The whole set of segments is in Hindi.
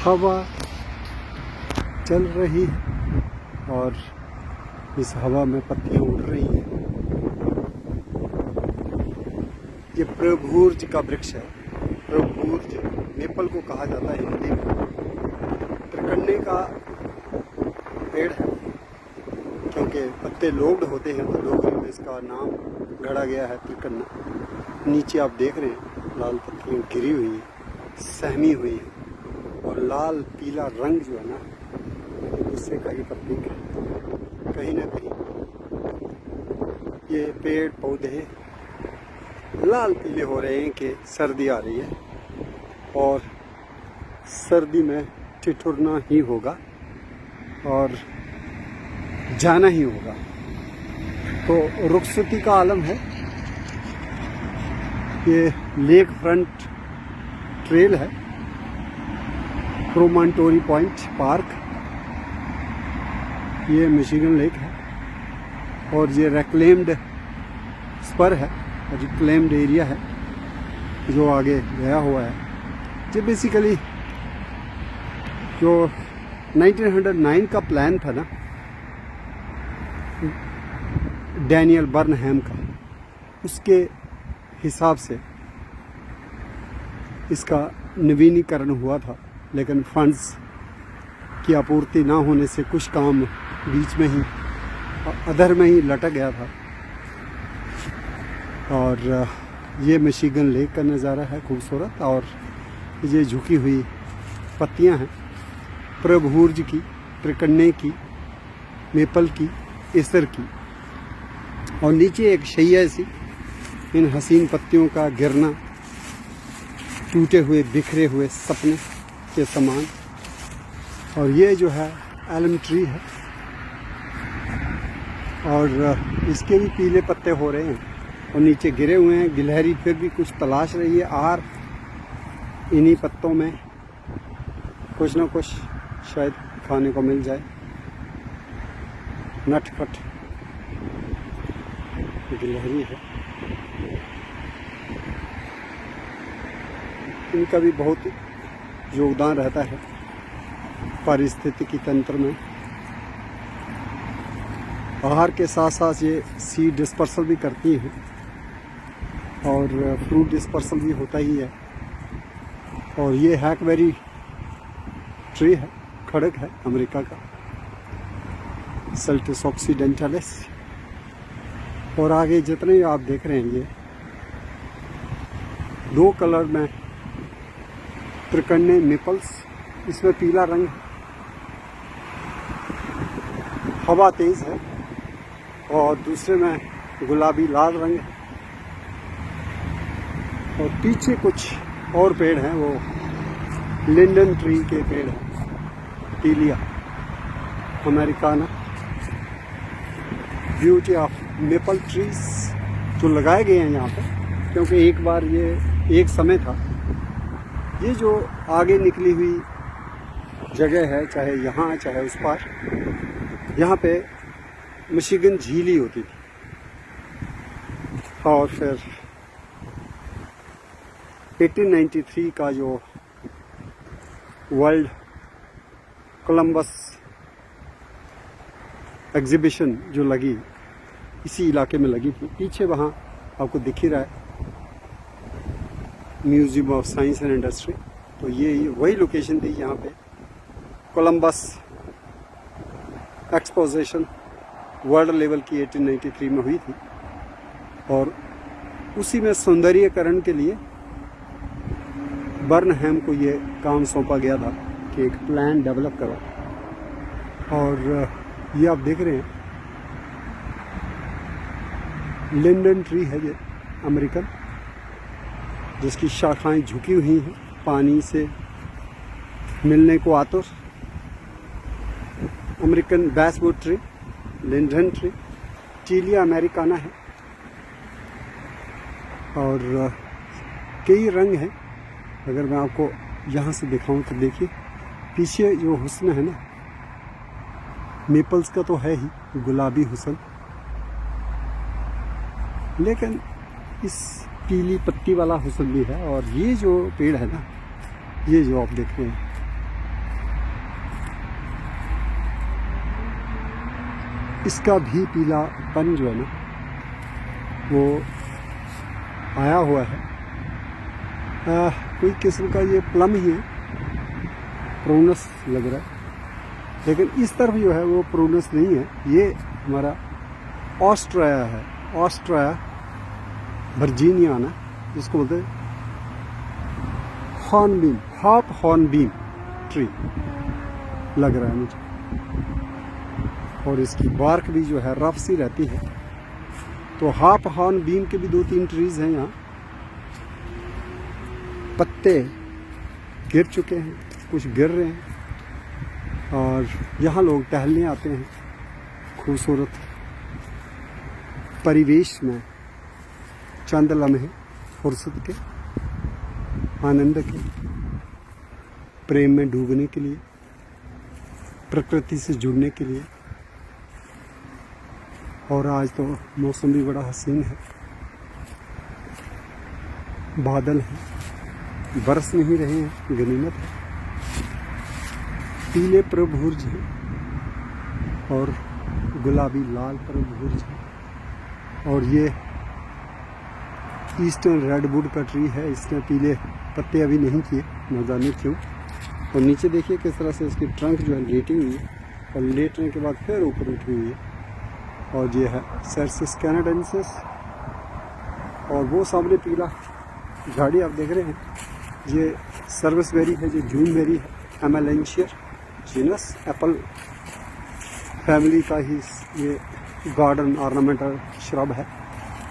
हवा चल रही है और इस हवा में पत्तियां उड़ रही हैं। ये प्रभूर्ज का वृक्ष है। प्रभूर्ज मेपल को कहा जाता है हिंदी में। त्रिकन्ने का पेड़ है क्योंकि पत्ते लोब्ड होते हैं तो डोगरी में इसका नाम गढ़ा गया है त्रिकन्ना। नीचे आप देख रहे हैं लाल पत्तियां गिरी हुई हैं, सहमी हुई हैं और लाल पीला रंग जो है ना गुस्से का ही प्रतीक है। कहीं ना कहीं ये पेड़ पौधे लाल पीले हो रहे हैं कि सर्दी आ रही है और सर्दी में ठिठुरना ही होगा और जाना ही होगा। तो रुखसती का आलम है। ये लेक फ्रंट ट्रेल है, प्रोमोंटोरी पॉइंट पार्क। ये मिशिगन लेक है और ये रेक्लेम्ड स्पर है, रिक्लेम्ड एरिया है जो आगे गया हुआ है। ये बेसिकली जो 1909 का प्लान था ना डैनियल बर्नहैम का, उसके हिसाब से इसका नवीनीकरण हुआ था, लेकिन फंड्स की आपूर्ति ना होने से कुछ काम बीच में ही अधर में ही लटक गया था। और ये मिशिगन लेक का नज़ारा है खूबसूरत और ये झुकी हुई पत्तियां हैं प्रभूर्ज की, त्रिकन्ने की, मेपल की, एसर की। और नीचे एक शैया सी इन हसीन पत्तियों का गिरना, टूटे हुए बिखरे हुए सपने के समान। और ये जो है एलम ट्री है और इसके भी पीले पत्ते हो रहे हैं और नीचे गिरे हुए हैं। गिलहरी फिर भी कुछ तलाश रही है आहार, इन्हीं पत्तों में कुछ ना कुछ शायद खाने को मिल जाए। नटखट गिलहरी है। इनका भी बहुत योगदान रहता है पारिस्थितिकी तंत्र में। आहार के साथ साथ ये सीड डिस्पर्सल भी करती हैं और फ्रूट डिस्पर्सल भी होता ही है। और ये हैकबेरी ट्री है, खड़क है अमेरिका का, सेल्टिस ऑक्सीडेंटलिस। और आगे जितने आप देख रहे हैं ये दो कलर में त्रिकन्ने मेपल्स, इसमें पीला रंग, हवा तेज है और दूसरे में गुलाबी लाल रंग है। और पीछे कुछ और पेड़ हैं, वो लिंडन ट्री के पेड़ हैं, Tilia americana. Beauty of maple trees जो लगाए गए हैं यहाँ पे, क्योंकि एक बार ये एक समय था ये जो आगे निकली हुई जगह है, चाहे यहाँ चाहे उस पार, यहाँ पे मिशिगन झील ही होती थी। और फिर 1893 का जो वर्ल्ड कोलंबस एग्जीबिशन जो लगी, इसी इलाके में लगी थी। पीछे वहाँ आपको दिख ही रहा है museum of science and industry. तो ये वही लोकेशन थी यहाँ पे कोलंबस एक्सपोजिशन वर्ल्ड लेवल की 1893 में हुई थी। और उसी में सौंदर्यीकरण के लिए बर्नहैम को ये काम सौंपा गया था कि एक प्लान डेवलप करो। और ये आप देख रहे हैं लिंडन ट्री है ये अमेरिकन, जिसकी शाखाएं झुकी हुई हैं पानी से मिलने को आतुर। American basswood tree, linden tree, Tilia americana है। और कई रंग हैं। अगर मैं आपको यहाँ से दिखाऊं तो देखिए पीछे जो हुस्न है ना मेपल्स का तो है ही गुलाबी हुस्न, लेकिन इस पीली पत्ती वाला हुस्न भी है। और ये जो पेड़ है ना, ये जो आप देख रहे हैं इसका भी पीलापन जो है ना वो आया हुआ है। कोई किस्म का ये प्लम ही है, प्रोनस लग रहा है, लेकिन इस तरफ जो है वो प्रोनस नहीं है, ये हमारा ऑस्ट्रिया है, ऑस्ट्रिया वर्जीनिया ना जिसको बोलते हैं हॉर्नबीम, हाफ हॉर्नबीम ट्री लग रहा है मुझे। और इसकी बार्क भी जो है रफ सी रहती है। तो हाफ हॉर्नबीम के भी 2-3 ट्रीज हैं यहाँ। पत्ते गिर चुके हैं, कुछ गिर रहे हैं, और यहाँ लोग टहलने आते हैं खूबसूरत परिवेश में चंद लम्हे फुर्सत के, आनंद के, प्रेम में डूबने के लिए, प्रकृति से जुड़ने के लिए। और आज तो मौसम भी बड़ा हसीन है, बादल हैं, बरस नहीं रहे हैं, गनीमत है। पीले प्रभुर्ज हैं और गुलाबी लाल प्रभुर्ज हैं। और ये ईस्टर्न रेडवुड का ट्री है, इसने पीले पत्ते अभी नहीं किए, न जाने क्यों। और नीचे देखिए किस तरह से इसकी ट्रंक जो है लेटी हुई है, और लेटने के बाद फिर ऊपर उठी हुई है। और ये है सेरसिस कैनाडेंसिस। और वो सामने पीला झाड़ी आप देख रहे हैं, ये सर्विसबेरी है, जो जूनबेरी है, एमेलेंशियर जीनस एप्पल फैमिली का ही ये गार्डन ऑर्नामेंटल श्रब है।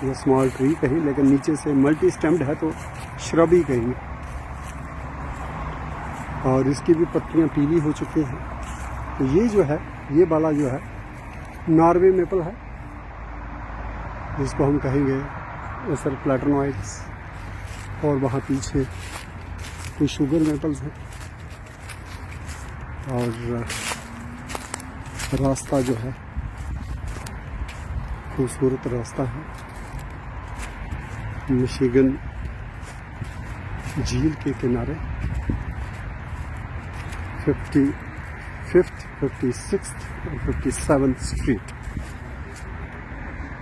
ये स्मॉल ट्री कहीं, लेकिन नीचे से मल्टी स्टेम्ड है तो श्रब ही कहीं। और इसकी भी पत्तियां पीली हो चुकी हैं। तो ये जो है, ये वाला जो है नॉर्वे मेपल है, जिसको हम कहेंगे एसर प्लेटनोइड्स। और वहाँ पीछे कुछ शुगर मेपल्स हैं। और रास्ता जो है खूबसूरत रास्ता है, मिशिगन झील के किनारे 55th, 56th और 57th स्ट्रीट,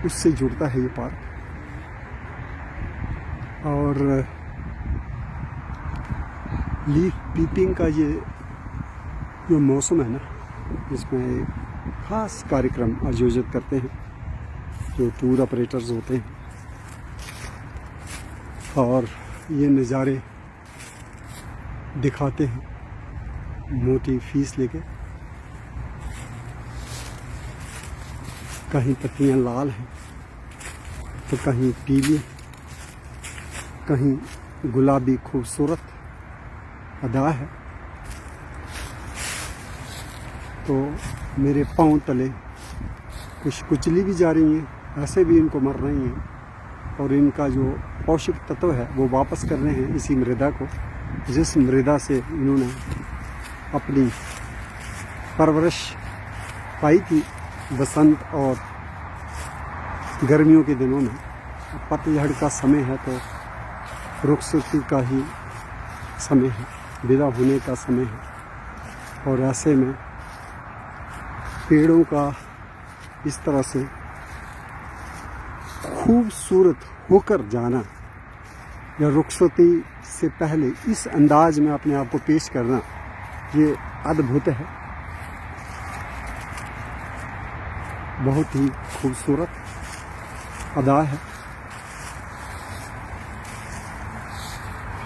उससे जुड़ता है ये पार्क। और लीफ पीपिंग का ये जो मौसम है ना, इसमें एक खास कार्यक्रम आयोजित करते हैं जो टूर ऑपरेटर्स होते हैं। और ये नज़ारे दिखाते हैं मोटी फीस लेके। कहीं पत्तियां लाल हैं तो कहीं पीली, कहीं गुलाबी खूबसूरत अदा है। तो मेरे पांव तले कुछ कुचली भी जा रही हैं, ऐसे भी इनको मर रही हैं। और इनका जो पोषक तत्व है वो वापस कर रहे हैं इसी मृदा को, जिस मृदा से इन्होंने अपनी परवरिश पाई थी बसंत और गर्मियों के दिनों में। पतझड़ का समय है तो रुखसती का ही समय है, विदा होने का समय है। और ऐसे में पेड़ों का इस तरह से खूबसूरत होकर जाना, या रुखसती से पहले इस अंदाज में अपने आप को पेश करना, ये अद्भुत है, बहुत ही खूबसूरत अदा है।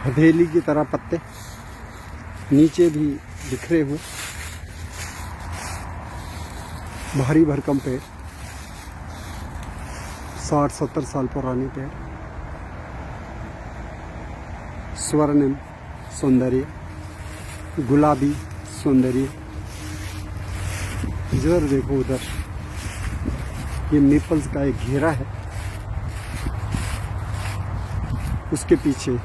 हथेली की तरह पत्ते नीचे भी बिखरे हुए, भारी भरकम पेड़, 60-70 साल पुराने पेड़, स्वर्णिम सौंदर्य, गुलाबी सौंदर्य। इधर देखो, उधर ये मेपल्स का एक घेरा है, उसके पीछे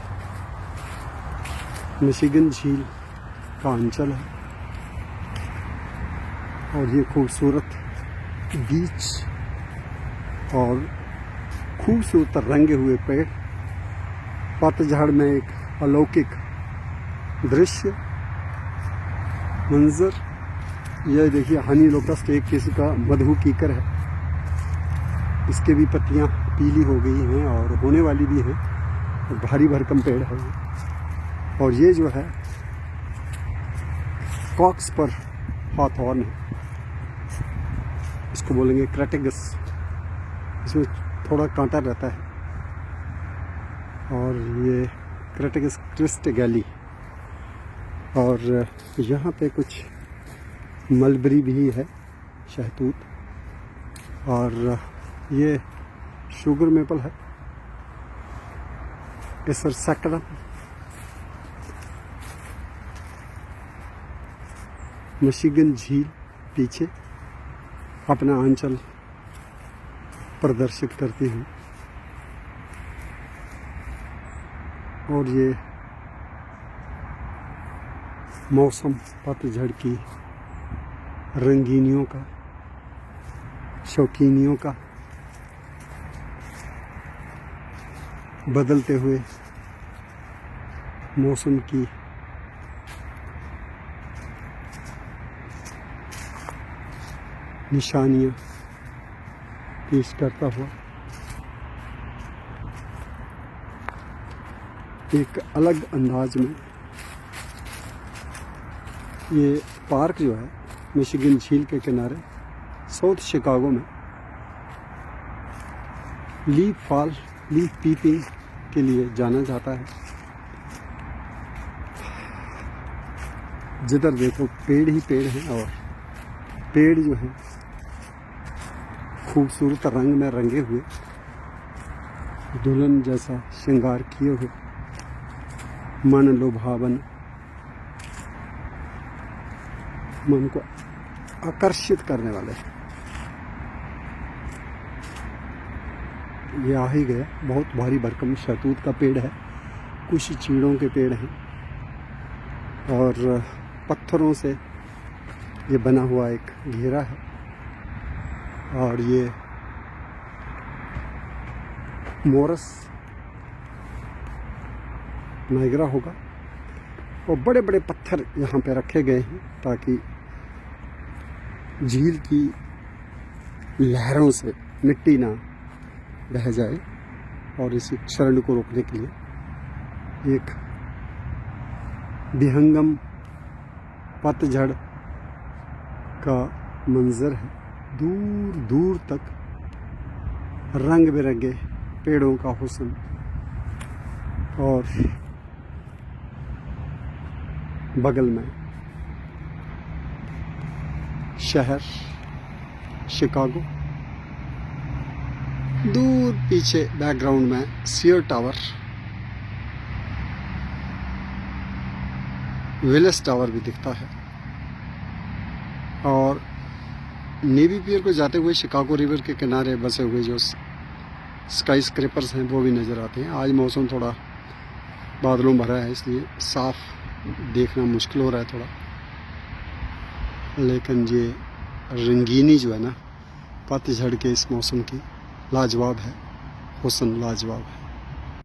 मिशिगन झील का अंचल है। और ये खूबसूरत बीच और खूबसूरत रंगे हुए पेड़, पतझड़ में एक अलौकिक दृश्य मंजर यह देखिए हनी लोकस्ट, एक किस्म का मधु कीकर है। इसके भी पत्तियां पीली हो गई हैं और होने वाली भी हैं। भारी भरकम पेड़ है ये। और ये जो है कॉक्सपर हॉथॉर्न है, इसको बोलेंगे क्रेटेगस। इसमें थोड़ा कांटा रहता है। और ये क्रेटेगस क्रिस्टगैली। और यहाँ पे कुछ मलबरी भी है, शहतूत। और ये शुगर मेपल है, एसर सैक्रम। मिशिगन झील पीछे अपना आंचल प्रदर्शित करती है। और ये मौसम पतझड़ की रंगीनियों का, शौकीनियों का, बदलते हुए मौसम की निशानियां पेश करता हुआ एक अलग अंदाज में ये पार्क जो है मिशिगन झील के किनारे साउथ शिकागो में लीफ पीपिंग के लिए जाना जाता है। जिधर देखो पेड़ ही पेड़ हैं और पेड़ जो हैं खूबसूरत रंग में रंगे हुए, दुल्हन जैसा श्रृंगार किए हुए, मन लुभावन, मन को आकर्षित करने वाले। ये आ ही गया, बहुत भारी भरकम शहतूत का पेड़ है, कुछ चीड़ों के पेड़ हैं और पत्थरों से ये बना हुआ एक घेरा है। और ये मोरस नाइगरा होगा। और बड़े बड़े पत्थर यहाँ पे रखे गए हैं ताकि झील की लहरों से मिट्टी ना बह जाए। और इस क्षरण को रोकने के लिए एक विहंगम पतझड़ का मंजर है। दूर दूर तक रंग बिरंगे पेड़ों का हुस्न और बगल में शहर शिकागो, दूर पीछे बैकग्राउंड में सीयर टावर, विलेस टावर भी दिखता है। और नेवी पियर को जाते हुए शिकागो रिवर के किनारे बसे हुए जो स्काई स्क्रैपर्स हैं वो भी नज़र आते हैं। आज मौसम थोड़ा बादलों भरा है इसलिए साफ देखना मुश्किल हो रहा है थोड़ा, लेकिन ये रंगीनी जो है ना पतझड़ के इस मौसम की लाजवाब है, हुस्न लाजवाब है।